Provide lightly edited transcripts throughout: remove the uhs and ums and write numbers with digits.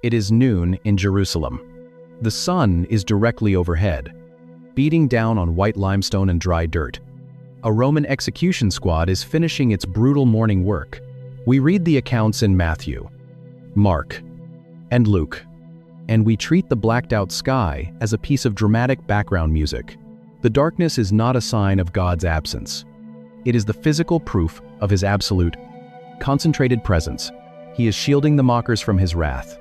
It is noon in Jerusalem. The sun is directly overhead, beating down on white limestone and dry dirt. A Roman execution squad is finishing its brutal morning work. We read the accounts in Matthew, Mark, and Luke, and we treat the blacked-out sky as a piece of dramatic background music. The darkness is not a sign of God's absence. It is the physical proof of his absolute, concentrated presence. He is shielding the mockers from his wrath,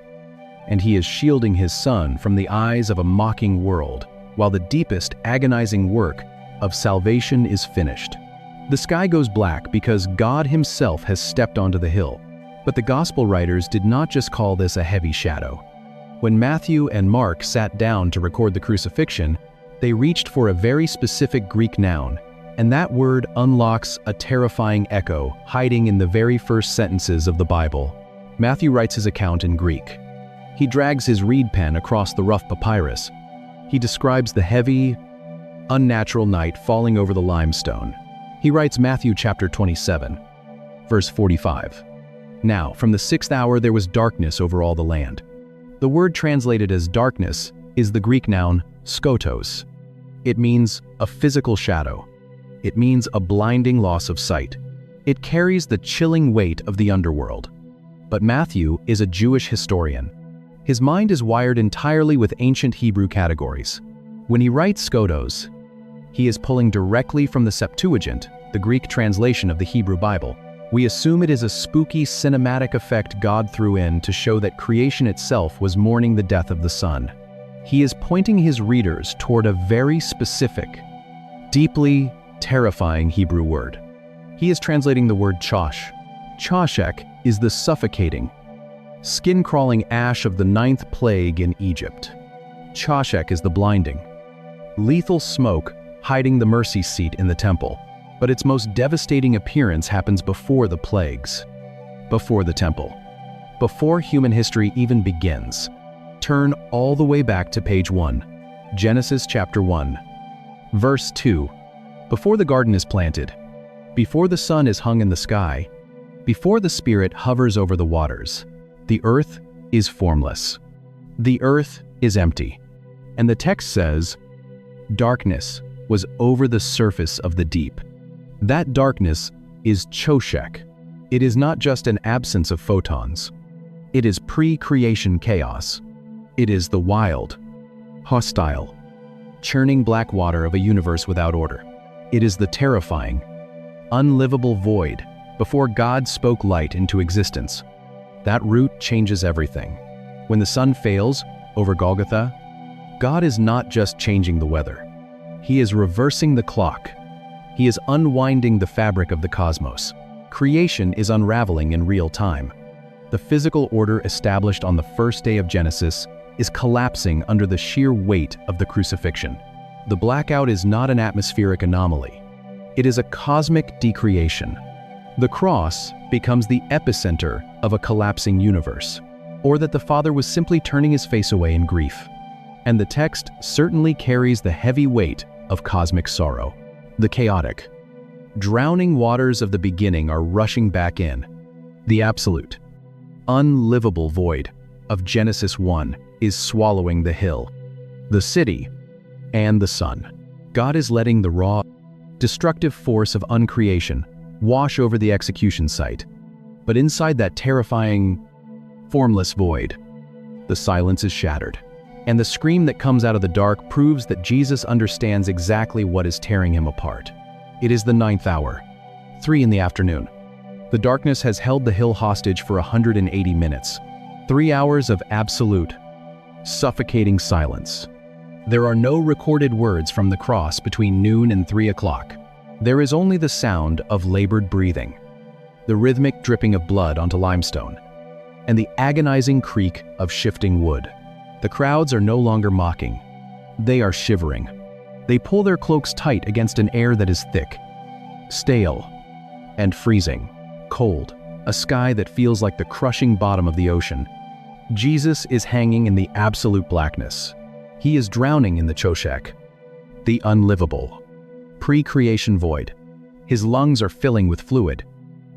and he is shielding his son from the eyes of a mocking world, while the deepest, agonizing work of salvation is finished. The sky goes black because God himself has stepped onto the hill. But the gospel writers did not just call this a heavy shadow. When Matthew and Mark sat down to record the crucifixion, they reached for a very specific Greek noun, and that word unlocks a terrifying echo hiding in the very first sentences of the Bible. Matthew writes his account in Greek. He drags his reed pen across the rough papyrus. He describes the heavy, unnatural night falling over the limestone. He writes Matthew chapter 27, verse 45. Now, from the 6th hour there was darkness over all the land. The word translated as darkness is the Greek noun skotos. It means a physical shadow. It means a blinding loss of sight. It carries the chilling weight of the underworld. But Matthew is a Jewish historian. His mind is wired entirely with ancient Hebrew categories. When he writes skotos, he is pulling directly from the Septuagint, the Greek translation of the Hebrew Bible. We assume it is a spooky cinematic effect God threw in to show that creation itself was mourning the death of the sun. He is pointing his readers toward a very specific, deeply terrifying Hebrew word. He is translating the word chosh. Choshek is the suffocating, skin-crawling ash of the 9th plague in Egypt. Choshek is the blinding, lethal smoke hiding the mercy seat in the temple. But its most devastating appearance happens before the plagues, before the temple, before human history even begins. Turn all the way back to page 1, Genesis chapter 1, verse 2. Before the garden is planted, before the sun is hung in the sky, before the Spirit hovers over the waters, the earth is formless. The earth is empty. And the text says, darkness was over the surface of the deep. That darkness is choshek. It is not just an absence of photons. It is pre-creation chaos. It is the wild, hostile, churning black water of a universe without order. It is the terrifying, unlivable void before God spoke light into existence. That root changes everything. When the sun fails over Golgotha, God is not just changing the weather. He is reversing the clock. He is unwinding the fabric of the cosmos. Creation is unraveling in real time. The physical order established on the first day of Genesis is collapsing under the sheer weight of the crucifixion. The blackout is not an atmospheric anomaly. It is a cosmic decreation. The cross becomes the epicenter of a collapsing universe, or that the Father was simply turning his face away in grief. And the text certainly carries the heavy weight of cosmic sorrow. The chaotic, drowning waters of the beginning are rushing back in. The absolute, unlivable void of Genesis 1 is swallowing the hill, the city, and the sun. God is letting the raw, destructive force of uncreation wash over the execution site. But inside that terrifying, formless void, the silence is shattered. And the scream that comes out of the dark proves that Jesus understands exactly what is tearing him apart. It is the 9th hour, 3 in the afternoon. The darkness has held the hill hostage for 180 minutes. 3 hours of absolute, suffocating silence. There are no recorded words from the cross between noon and 3 o'clock. There is only the sound of labored breathing, the rhythmic dripping of blood onto limestone, and the agonizing creak of shifting wood. The crowds are no longer mocking. They are shivering. They pull their cloaks tight against an air that is thick, stale, and freezing, cold, a sky that feels like the crushing bottom of the ocean. Jesus is hanging in the absolute blackness. He is drowning in the choshek, the unlivable, pre-creation void. His lungs are filling with fluid.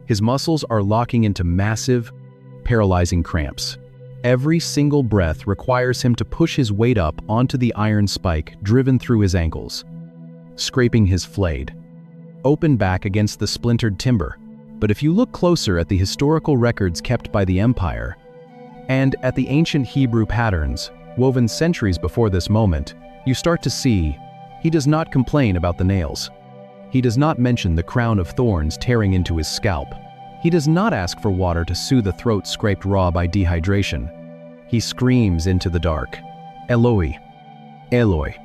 His muscles are locking into massive, paralyzing cramps. Every single breath requires him to push his weight up onto the iron spike driven through his ankles, scraping his flayed, open back against the splintered timber. But if you look closer at the historical records kept by the empire, and at the ancient Hebrew patterns woven centuries before this moment, you start to see he does not complain about the nails. He does not mention the crown of thorns tearing into his scalp. He does not ask for water to soothe a throat scraped raw by dehydration. He screams into the dark, Eloi, Eloi,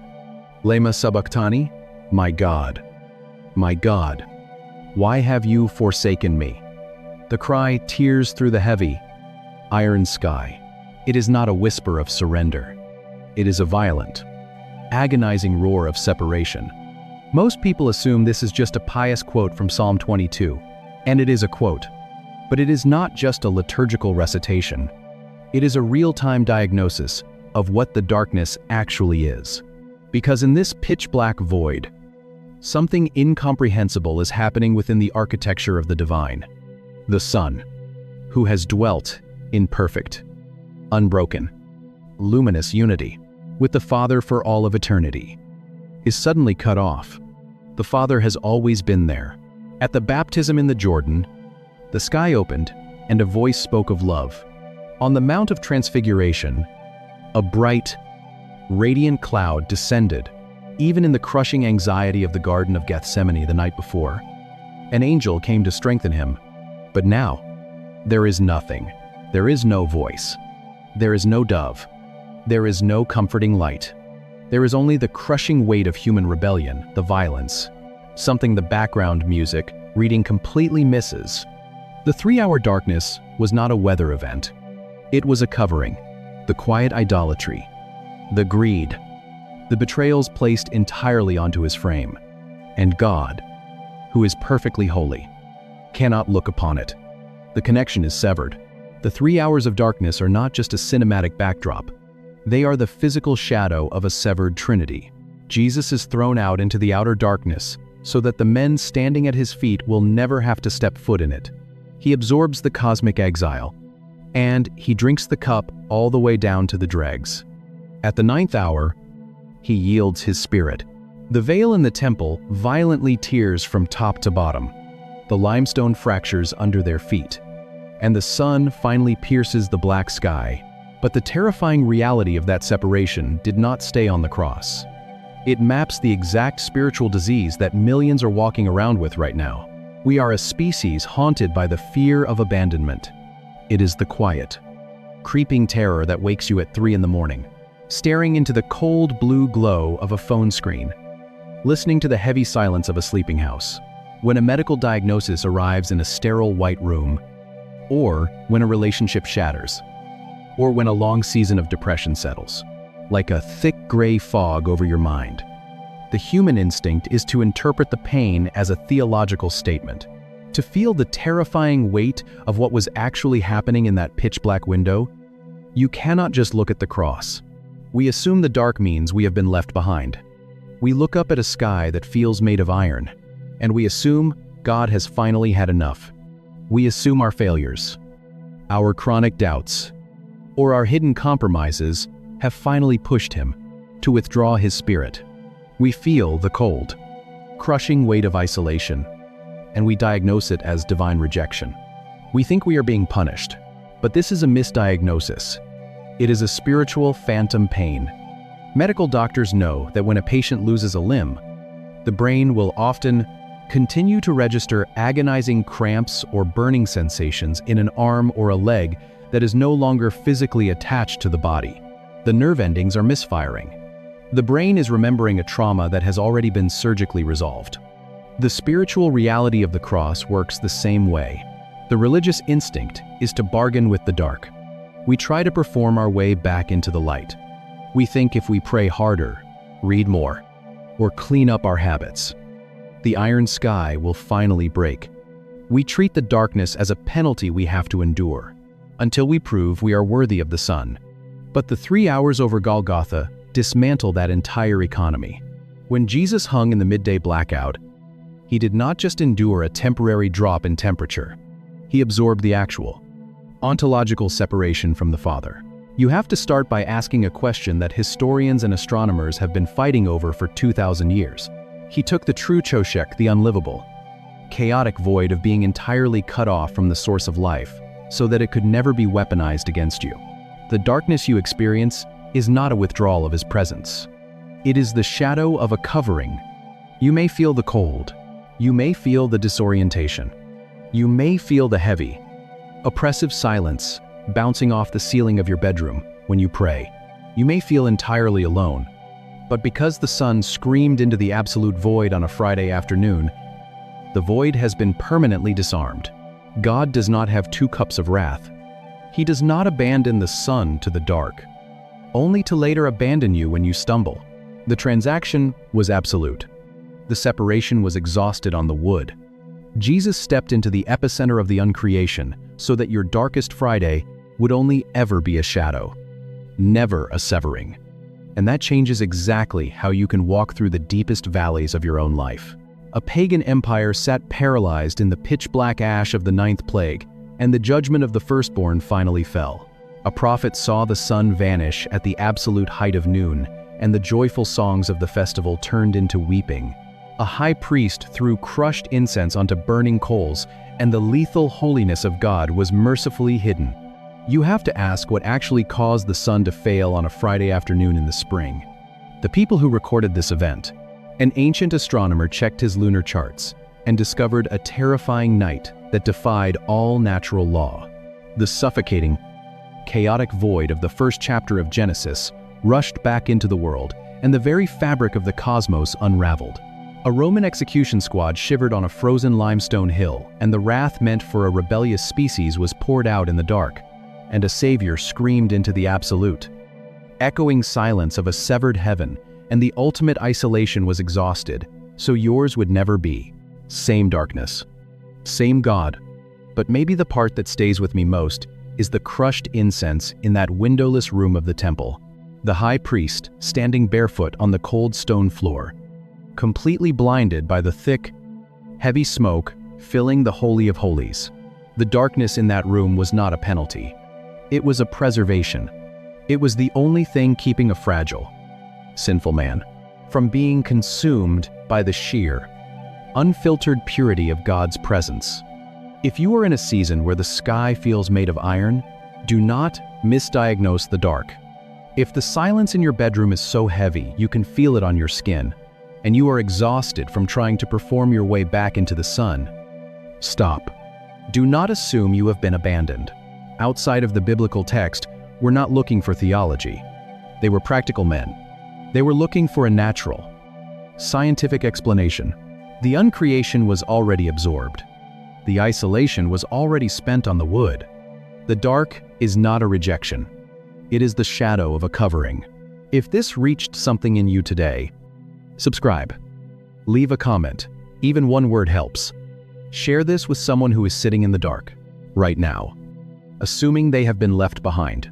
lema sabachthani, my God, why have you forsaken me? The cry tears through the heavy, iron sky. It is not a whisper of surrender. It is a violent, agonizing roar of separation. Most people assume this is just a pious quote from Psalm 22, and it is a quote. But it is not just a liturgical recitation. It is a real-time diagnosis of what the darkness actually is. Because in this pitch-black void, something incomprehensible is happening within the architecture of the divine. The Son, who has dwelt in perfect, unbroken, luminous unity with the Father for all of eternity, is suddenly cut off. The Father has always been there. At the baptism in the Jordan, the sky opened and a voice spoke of love. On the Mount of Transfiguration, a bright, radiant cloud descended. Even in the crushing anxiety of the Garden of Gethsemane the night before, an angel came to strengthen him. But now, there is nothing. There is no voice. There is no dove. There is no comforting light. There is only the crushing weight of human rebellion, the violence, something the background music reading completely misses. The 3-hour darkness was not a weather event. It was a covering, the quiet idolatry, the greed, the betrayals placed entirely onto his frame. And God, who is perfectly holy, cannot look upon it. The connection is severed. The 3 hours of darkness are not just a cinematic backdrop. They are the physical shadow of a severed trinity. Jesus is thrown out into the outer darkness so that the men standing at his feet will never have to step foot in it. He absorbs the cosmic exile, and he drinks the cup all the way down to the dregs. At the 9th hour, he yields his spirit. The veil in the temple violently tears from top to bottom. The limestone fractures under their feet, and the sun finally pierces the black sky. But the terrifying reality of that separation did not stay on the cross. It maps the exact spiritual disease that millions are walking around with right now. We are a species haunted by the fear of abandonment. It is the quiet, creeping terror that wakes you at 3 in the morning, staring into the cold blue glow of a phone screen, listening to the heavy silence of a sleeping house, when a medical diagnosis arrives in a sterile white room, or when a relationship shatters, or when a long season of depression settles, like a thick gray fog over your mind. The human instinct is to interpret the pain as a theological statement, to feel the terrifying weight of what was actually happening in that pitch-black window. You cannot just look at the cross. We assume the dark means we have been left behind. We look up at a sky that feels made of iron, and we assume God has finally had enough. We assume our failures, our chronic doubts, or our hidden compromises have finally pushed him to withdraw his spirit. We feel the cold, crushing weight of isolation, and we diagnose it as divine rejection. We think we are being punished, but this is a misdiagnosis. It is a spiritual phantom pain. Medical doctors know that when a patient loses a limb, the brain will often continue to register agonizing cramps or burning sensations in an arm or a leg that is no longer physically attached to the body. The nerve endings are misfiring. The brain is remembering a trauma that has already been surgically resolved. The spiritual reality of the cross works the same way. The religious instinct is to bargain with the dark. We try to perform our way back into the light. We think if we pray harder, read more, or clean up our habits, the iron sky will finally break. We treat the darkness as a penalty we have to endure, until we prove we are worthy of the sun. But the 3 hours over Golgotha dismantle that entire economy. When Jesus hung in the midday blackout, he did not just endure a temporary drop in temperature. He absorbed the actual, ontological separation from the Father. You have to start by asking a question that historians and astronomers have been fighting over for 2,000 years. He took the true choshek, the unlivable, chaotic void of being entirely cut off from the source of life, so that it could never be weaponized against you. The darkness you experience is not a withdrawal of his presence. It is the shadow of a covering. You may feel the cold. You may feel the disorientation. You may feel the heavy, oppressive silence bouncing off the ceiling of your bedroom when you pray. You may feel entirely alone. But because the sun screamed into the absolute void on a Friday afternoon, the void has been permanently disarmed. God does not have two cups of wrath. He does not abandon the sun to the dark, only to later abandon you when you stumble. The transaction was absolute. The separation was exhausted on the wood. Jesus stepped into the epicenter of the uncreation so that your darkest Friday would only ever be a shadow, never a severing. And that changes exactly how you can walk through the deepest valleys of your own life. A pagan empire sat paralyzed in the pitch-black ash of the 9th plague, and the judgment of the firstborn finally fell. A prophet saw the sun vanish at the absolute height of noon, and the joyful songs of the festival turned into weeping. A high priest threw crushed incense onto burning coals, and the lethal holiness of God was mercifully hidden. You have to ask what actually caused the sun to fail on a Friday afternoon in the spring. The people who recorded this event, an ancient astronomer checked his lunar charts and discovered a terrifying night that defied all natural law. The suffocating, chaotic void of the first chapter of Genesis rushed back into the world, and the very fabric of the cosmos unraveled. A Roman execution squad shivered on a frozen limestone hill, and the wrath meant for a rebellious species was poured out in the dark, and a savior screamed into the absolute. Echoing silence of a severed heaven, and the ultimate isolation was exhausted, so yours would never be. Same darkness, same God, but maybe the part that stays with me most is the crushed incense in that windowless room of the temple. The high priest standing barefoot on the cold stone floor, completely blinded by the thick, heavy smoke filling the Holy of Holies. The darkness in that room was not a penalty. It was a preservation. It was the only thing keeping a fragile, sinful man from being consumed by the sheer, unfiltered purity of God's presence. If you are in a season where the sky feels made of iron, do not misdiagnose the dark. If the silence in your bedroom is so heavy you can feel it on your skin, and you are exhausted from trying to perform your way back into the sun, stop. Do not assume you have been abandoned. Outside of the biblical text, we're not looking for theology. They were practical men. They were looking for a natural, scientific explanation. The uncreation was already absorbed. The isolation was already spent on the wood. The dark is not a rejection. It is the shadow of a covering. If this reached something in you today, subscribe. Leave a comment. Even one word helps. Share this with someone who is sitting in the dark right now, assuming they have been left behind.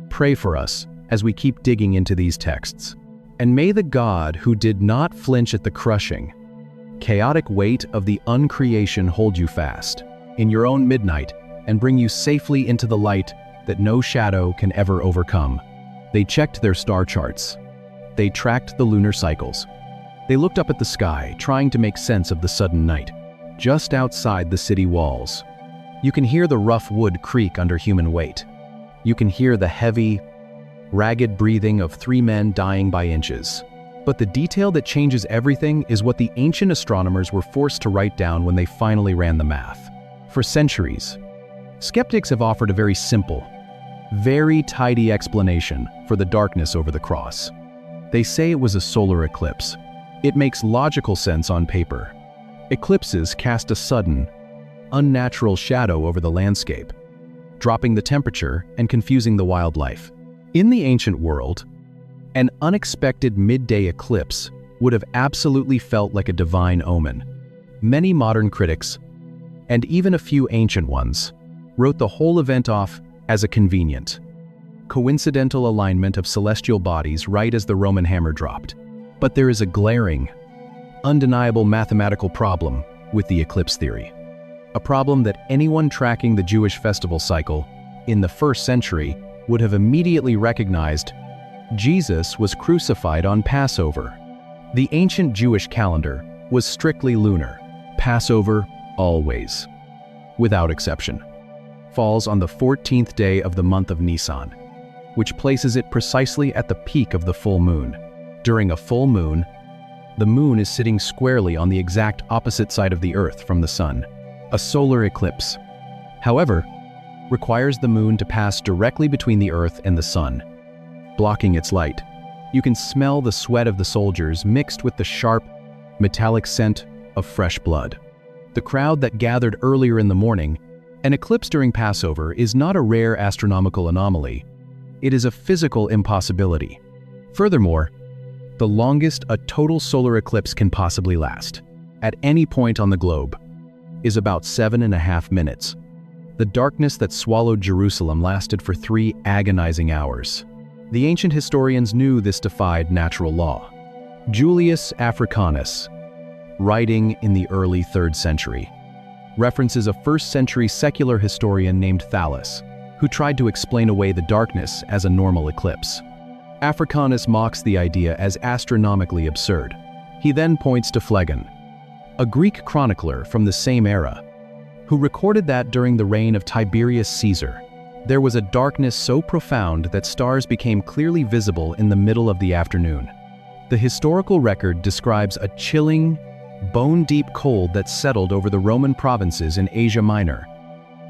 Pray for us as we keep digging into these texts. And may the God who did not flinch at the crushing, chaotic weight of the uncreation hold you fast in your own midnight and bring you safely into the light that no shadow can ever overcome. They checked their star charts. They tracked the lunar cycles. They looked up at the sky, trying to make sense of the sudden night. Just outside the city walls, you can hear the rough wood creak under human weight. You can hear the heavy, ragged breathing of 3 men dying by inches. But the detail that changes everything is what the ancient astronomers were forced to write down when they finally ran the math. For centuries, skeptics have offered a very simple, very tidy explanation for the darkness over the cross. They say it was a solar eclipse. It makes logical sense on paper. Eclipses cast a sudden, unnatural shadow over the landscape, dropping the temperature and confusing the wildlife. In the ancient world, an unexpected midday eclipse would have absolutely felt like a divine omen. Many modern critics, and even a few ancient ones, wrote the whole event off as a convenient, coincidental alignment of celestial bodies right as the Roman hammer dropped. But there is a glaring, undeniable mathematical problem with the eclipse theory. A problem that anyone tracking the Jewish festival cycle in the 1st century would have immediately recognized Jesus was crucified on Passover. The ancient Jewish calendar was strictly lunar. Passover always, without exception, falls on the 14th day of the month of Nisan, which places it precisely at the peak of the full moon. During a full moon, the moon is sitting squarely on the exact opposite side of the Earth from the sun. A solar eclipse, however, requires the moon to pass directly between the Earth and the sun, blocking its light. You can smell the sweat of the soldiers mixed with the sharp, metallic scent of fresh blood. The crowd that gathered earlier in the morning, an eclipse during Passover, is not a rare astronomical anomaly. It is a physical impossibility. Furthermore, the longest a total solar eclipse can possibly last, at any point on the globe, is about 7.5 minutes. The darkness that swallowed Jerusalem lasted for 3 agonizing hours. The ancient historians knew this defied natural law. Julius Africanus, writing in the early 3rd century, references a 1st century secular historian named Thales, who tried to explain away the darkness as a normal eclipse. Africanus mocks the idea as astronomically absurd. He then points to Phlegon, a Greek chronicler from the same era, who recorded that during the reign of Tiberius Caesar, there was a darkness so profound that stars became clearly visible in the middle of the afternoon. The historical record describes a chilling, bone-deep cold that settled over the Roman provinces in Asia Minor,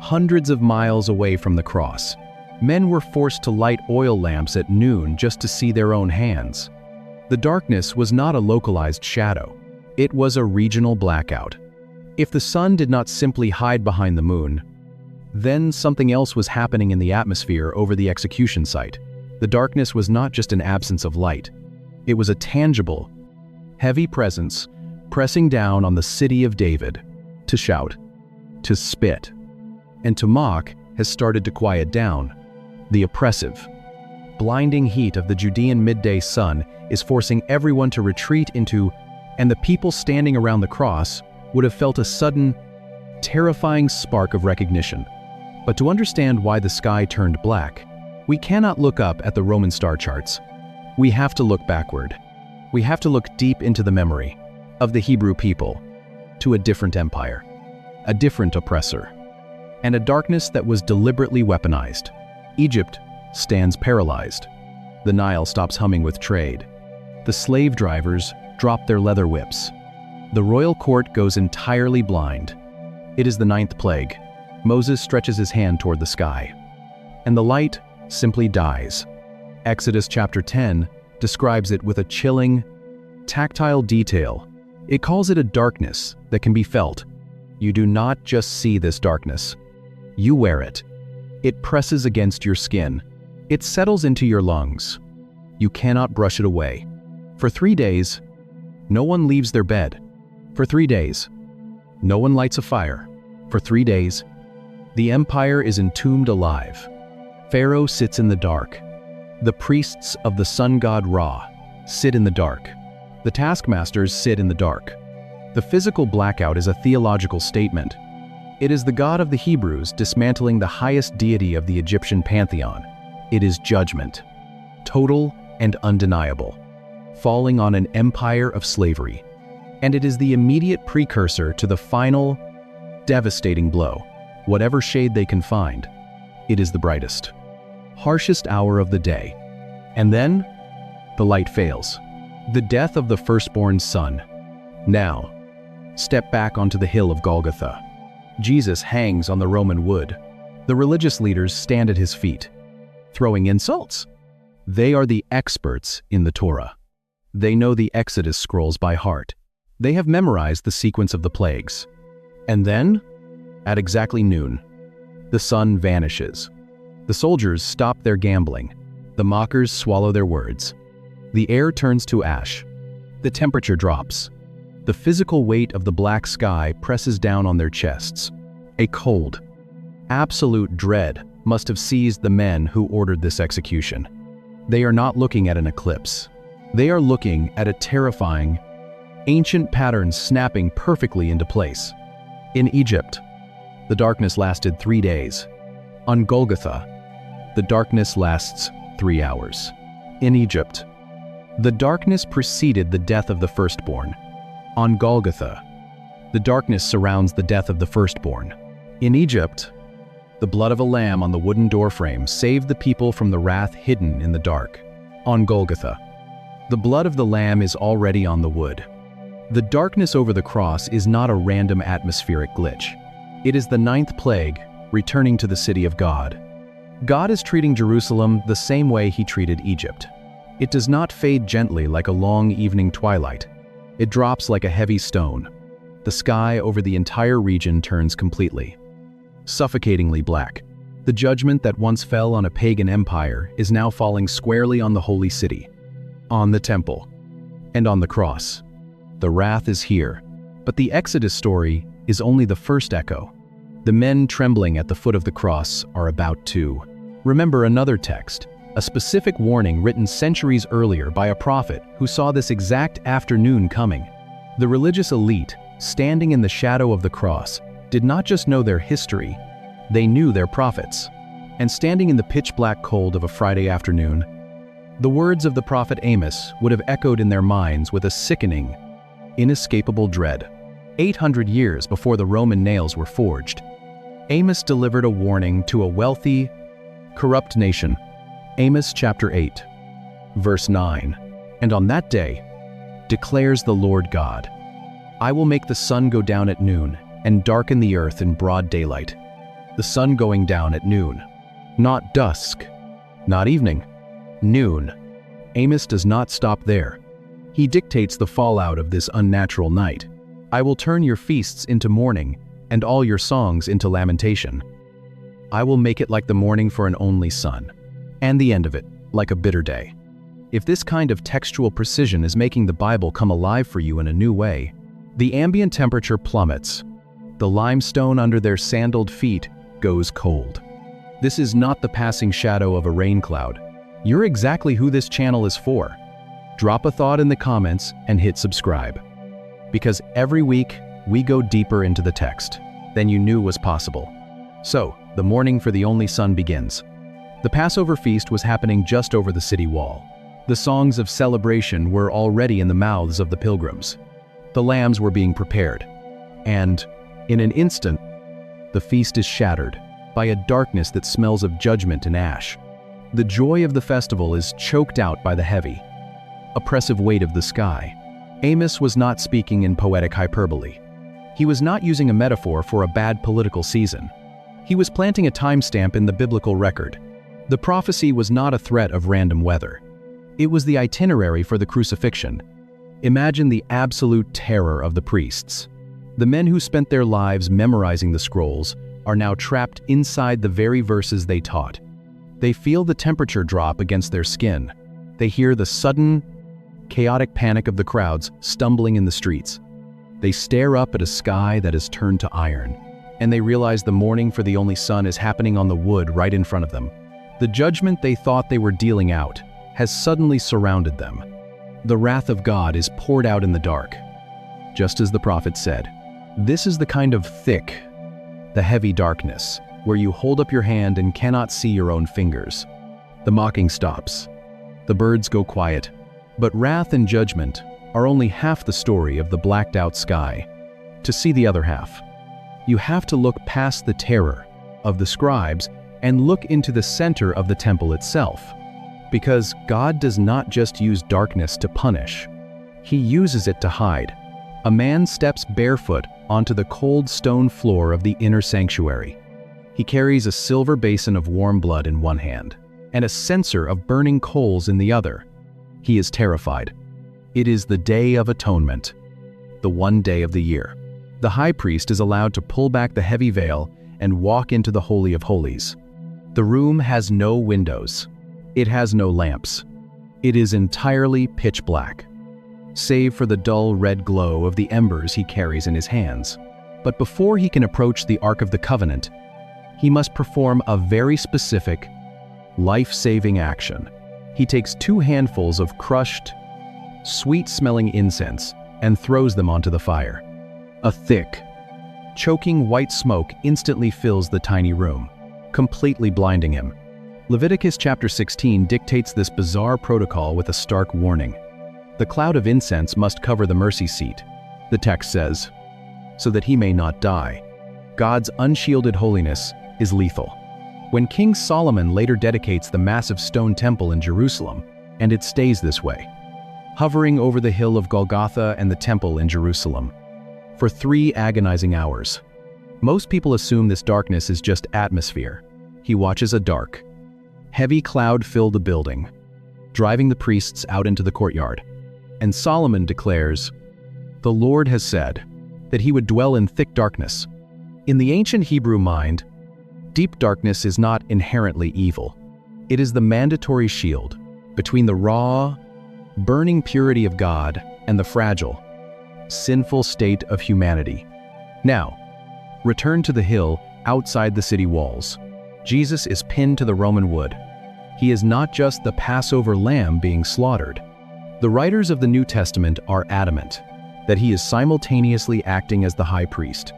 hundreds of miles away from the cross. Men were forced to light oil lamps at noon just to see their own hands. The darkness was not a localized shadow. It was a regional blackout. If the sun did not simply hide behind the moon, then something else was happening in the atmosphere over the execution site. The darkness was not just an absence of light. It was a tangible, heavy presence pressing down on the city of David. To shout, to spit, and to mock has started to quiet down. The oppressive, blinding heat of the Judean midday sun is forcing everyone to retreat into, and the people standing around the cross would have felt a sudden, terrifying spark of recognition. But to understand why the sky turned black, we cannot look up at the Roman star charts. We have to look backward. We have to look deep into the memory of the Hebrew people, to a different empire, a different oppressor, and a darkness that was deliberately weaponized. Egypt stands paralyzed. The Nile stops humming with trade. The slave drivers drop their leather whips. The royal court goes entirely blind. It is the 9th plague. Moses stretches his hand toward the sky, and the light simply dies. Exodus chapter 10 describes it with a chilling, tactile detail. It calls it a darkness that can be felt. You do not just see this darkness. You wear it. It presses against your skin. It settles into your lungs. You cannot brush it away. For 3 days, no one leaves their bed. For 3 days, no one lights a fire. For 3 days, the empire is entombed alive. Pharaoh sits in the dark. The priests of the sun god Ra sit in the dark. The taskmasters sit in the dark. The physical blackout is a theological statement. It is the God of the Hebrews dismantling the highest deity of the Egyptian pantheon. It is judgment, total and undeniable, falling on an empire of slavery. And it is the immediate precursor to the final, devastating blow. Whatever shade they can find, it is the brightest, harshest hour of the day. And then, the light fails. The death of the firstborn son. Now, step back onto the hill of Golgotha. Jesus hangs on the Roman wood. The religious leaders stand at his feet, throwing insults. They are the experts in the Torah. They know the Exodus scrolls by heart. They have memorized the sequence of the plagues. And then, at exactly noon, the sun vanishes. The soldiers stop their gambling. The mockers swallow their words. The air turns to ash. The temperature drops. The physical weight of the black sky presses down on their chests. A cold, absolute dread must have seized the men who ordered this execution. They are not looking at an eclipse. They are looking at a terrifying, ancient pattern snapping perfectly into place. In Egypt, the darkness lasted 3 days. On Golgotha, The darkness lasts 3 hours. In Egypt, the darkness preceded the death of the firstborn. On Golgotha, the darkness surrounds the death of the firstborn. In Egypt, the blood of a lamb on the wooden doorframe saved the people from the wrath hidden in the dark. On Golgotha, the blood of the lamb is already on the wood. The darkness over the cross is not a random atmospheric glitch. It is the 9th plague, returning to the city of God. God is treating Jerusalem the same way he treated Egypt. It does not fade gently like a long evening twilight. It drops like a heavy stone. The sky over the entire region turns completely, suffocatingly black. The judgment that once fell on a pagan empire is now falling squarely on the holy city, on the temple, and on the cross. The wrath is here, but the Exodus story is only the first echo. The men trembling at the foot of the cross are about to remember another text, a specific warning written centuries earlier by a prophet who saw this exact afternoon coming. The religious elite, standing in the shadow of the cross, did not just know their history, they knew their prophets. And standing in the pitch-black cold of a Friday afternoon, the words of the prophet Amos would have echoed in their minds with a sickening, inescapable dread. 800 years before the Roman nails were forged, Amos delivered a warning to a wealthy, corrupt nation. Amos chapter 8, verse 9. And on that day, declares the Lord God, I will make the sun go down at noon and darken the earth in broad daylight. The sun going down at noon, not dusk, not evening, noon. Amos does not stop there. He dictates the fallout of this unnatural night. I will turn your feasts into mourning and all your songs into lamentation. I will make it like the morning for an only son, and the end of it like a bitter day. If this kind of textual precision is making the Bible come alive for you in a new way, the ambient temperature plummets. The limestone under their sandaled feet goes cold. This is not the passing shadow of a rain cloud. You're exactly who this channel is for. Drop a thought in the comments and hit subscribe. Because every week, we go deeper into the text than you knew was possible. So, the mourning for the only son begins. The Passover feast was happening just over the city wall. The songs of celebration were already in the mouths of the pilgrims. The lambs were being prepared. And, in an instant, the feast is shattered by a darkness that smells of judgment and ash. The joy of the festival is choked out by the heavy, oppressive weight of the sky. Amos was not speaking in poetic hyperbole. He was not using a metaphor for a bad political season. He was planting a timestamp in the biblical record. The prophecy was not a threat of random weather. It was the itinerary for the crucifixion. Imagine the absolute terror of the priests. The men who spent their lives memorizing the scrolls are now trapped inside the very verses they taught. They feel the temperature drop against their skin. They hear the sudden, chaotic panic of the crowds stumbling in the streets. They stare up at a sky that is turned to iron, and they realize the mourning for the only son is happening on the wood right in front of them. The judgment they thought they were dealing out has suddenly surrounded them. The wrath of God is poured out in the dark. Just as the prophet said, this is the kind of thick, the heavy darkness, where you hold up your hand and cannot see your own fingers. The mocking stops. The birds go quiet. But wrath and judgment are only half the story of the blacked-out sky. To see the other half, you have to look past the terror of the scribes and look into the center of the temple itself. Because God does not just use darkness to punish. He uses it to hide. A man steps barefoot onto the cold stone floor of the inner sanctuary. He carries a silver basin of warm blood in one hand and a censer of burning coals in the other. He is terrified. It is the Day of Atonement, the one day of the year. The high priest is allowed to pull back the heavy veil and walk into the Holy of Holies. The room has no windows. It has no lamps. It is entirely pitch black, save for the dull red glow of the embers he carries in his hands. But before he can approach the Ark of the Covenant, he must perform a very specific, life-saving action. He takes 2 handfuls of crushed, sweet-smelling incense and throws them onto the fire. A thick, choking white smoke instantly fills the tiny room, completely blinding him. Leviticus chapter 16 dictates this bizarre protocol with a stark warning. The cloud of incense must cover the mercy seat. The text says, so that he may not die. God's unshielded holiness is lethal. When King Solomon later dedicates the massive stone temple in Jerusalem, and it stays this way, hovering over the hill of Golgotha and the temple in Jerusalem, for 3 agonizing hours. Most people assume this darkness is just atmosphere. He watches a dark, heavy cloud fill the building, driving the priests out into the courtyard. And Solomon declares, "The Lord has said that he would dwell in thick darkness." In the ancient Hebrew mind, deep darkness is not inherently evil. It is the mandatory shield between the raw, burning purity of God and the fragile, sinful state of humanity. Now, return to the hill outside the city walls. Jesus is pinned to the Roman wood. He is not just the Passover lamb being slaughtered. The writers of the New Testament are adamant that he is simultaneously acting as the high priest,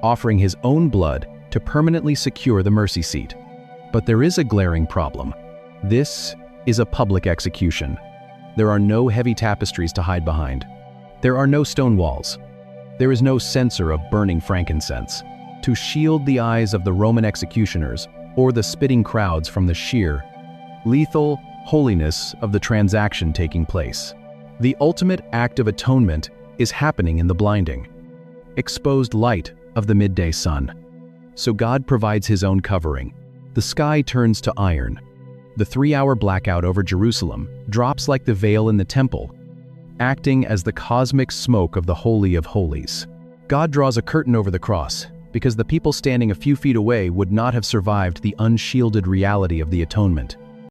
offering his own blood to permanently secure the mercy seat. But there is a glaring problem. This is a public execution. There are no heavy tapestries to hide behind. There are no stone walls. There is no censer of burning frankincense to shield the eyes of the Roman executioners or the spitting crowds from the sheer, lethal holiness of the transaction taking place. The ultimate act of atonement is happening in the blinding, exposed light of the midday sun. So God provides his own covering. The sky turns to iron. The 3-hour blackout over Jerusalem drops like the veil in the temple, acting as the cosmic smoke of the Holy of Holies. God draws a curtain over the cross, because the people standing a few feet away would not have survived the unshielded reality of the atonement.